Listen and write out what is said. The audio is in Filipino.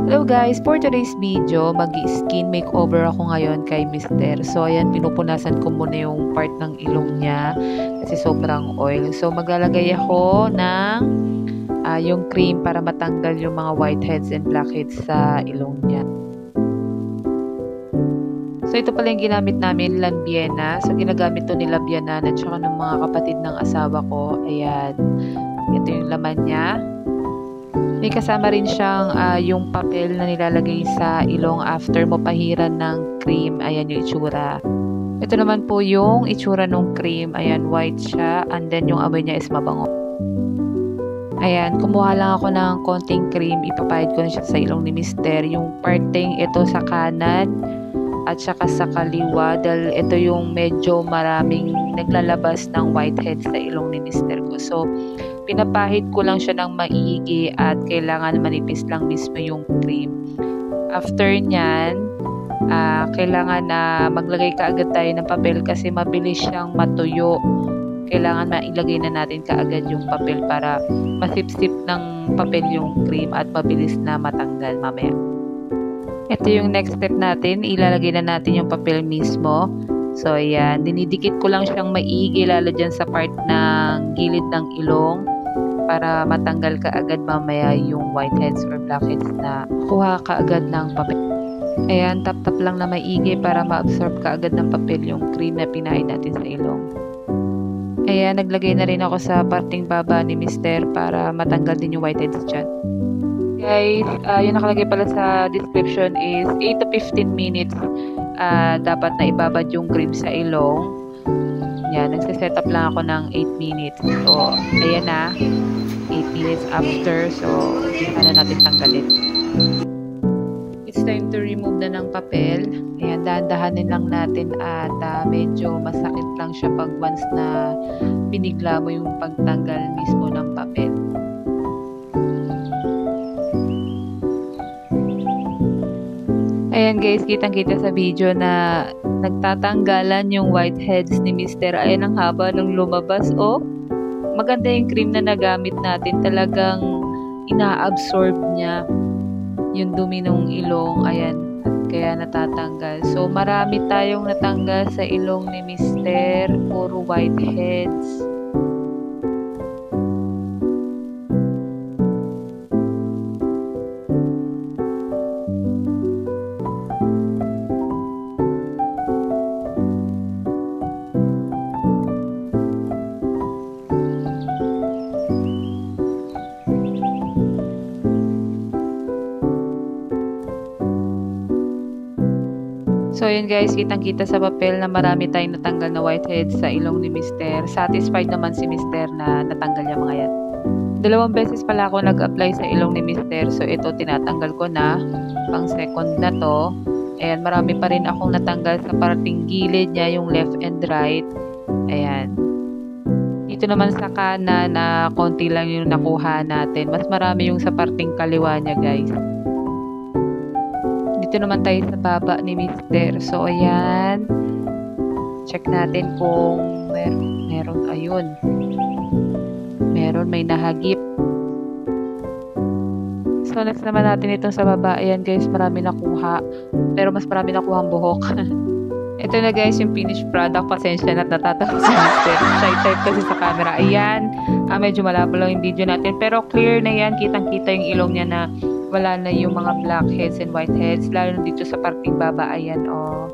Hello guys, for today's video, mag-skin makeover ako ngayon kay Mister. So ayan, pinupunasan ko muna yung part ng ilong niya kasi sobrang oil. So maglalagay ako ng yung cream para matanggal yung mga whiteheads and blackheads sa ilong niya. So ito pala yung ginamit namin, Lanbiena. So ginagamit to ni Labiana at saka ng mga kapatid ng asawa ko. Ayan, ito yung laman niya. May kasama rin siyang yung papel na nilalagay sa ilong after mo pahiran ng cream. Ayan yung itsura. Ito naman po yung itsura ng cream. Ayan, white siya. And then yung amoy niya is mabango. Ayan, kumuha lang ako ng konting cream. Ipapahid ko na siya sa ilong ni Mister. Yung parting ito sa kanan at saka sa kaliwa. Dahil ito yung medyo maraming naglalabas ng whitehead sa ilong ni Mister ko. So, pinapahid ko lang siya ng maigi at kailangan manipis lang mismo yung cream. After nyan, kailangan na maglagay kaagad tayo ng papel kasi mabilis siyang matuyo. Kailangan mailagay na natin kaagad yung papel para masipsip ng papel yung cream at mabilis na matanggal mamaya. Ito yung next step natin. Ilalagay na natin yung papel mismo. So, ayan. Dinidikit ko lang siyang maigi lalo dyan sa part ng gilid ng ilong para matanggal ka agad mamaya yung whiteheads or blackheads na kuha ka agad ng papel. Ayan, tap-tap lang na maigi para ma-absorb ka agad ng papel yung cream na pinahid natin sa ilong. Ayan, naglagay na rin ako sa parting baba ni Mister para matanggal din yung whiteheads dyan. Guys, yung nakalagay pala sa description is 8 to 15 minutes dapat na ibabad yung cream sa ilong. Yan, nagsiset up lang ako ng 8 minutes. So, ayan na. 8 minutes after. So, hindi na natin tanggalin. It's time to remove na ng papel. Ayan, dahan-dahanin lang natin at medyo masakit lang siya pag once na binigla mo yung pagtanggal mismo ng papel. Ayan guys, kitang-kita sa video na nagtatanggalan yung whiteheads ni Mister. Ayan ang haba ng lumabas. Oh, maganda yung cream na nagamit natin. Talagang ina-absorb niya yung dumi ng ilong. Ayan, at kaya natatanggal. So, marami tayong natanggal sa ilong ni Mister. Puro whiteheads. So yun guys, kitang-kita sa papel na marami tayong natanggal na whiteheads sa ilong ni Mister. Satisfied naman si Mister na natanggal yung mga yan. 2 beses pala ako nag-apply sa ilong ni Mister. So ito tinatanggal ko na. Pang second na to. Ayan, marami pa rin akong natanggal sa parting gilid niya, yung left and right. Ayan. Dito naman sa kanan na konti lang yung nakuha natin. Mas marami yung sa parting kaliwa niya guys. Dito naman tayo sa baba ni Mister. So, ayan. Check natin kung meron. Ayun. Meron, may nahagip. So, next naman natin itong sa baba. Ayan guys, marami nakuha. Pero mas marami nakuha ang buhok. Ito na guys, yung finished product. Pasensya na natatawa si Mister. Shy type kasi sa camera. Ayan. Medyo malabo lang yung video natin. Pero clear na yan. Kitang-kita yung ilong niya na wala na yung mga blackheads and whiteheads, lalo na dito sa parting baba. Ayan, oh.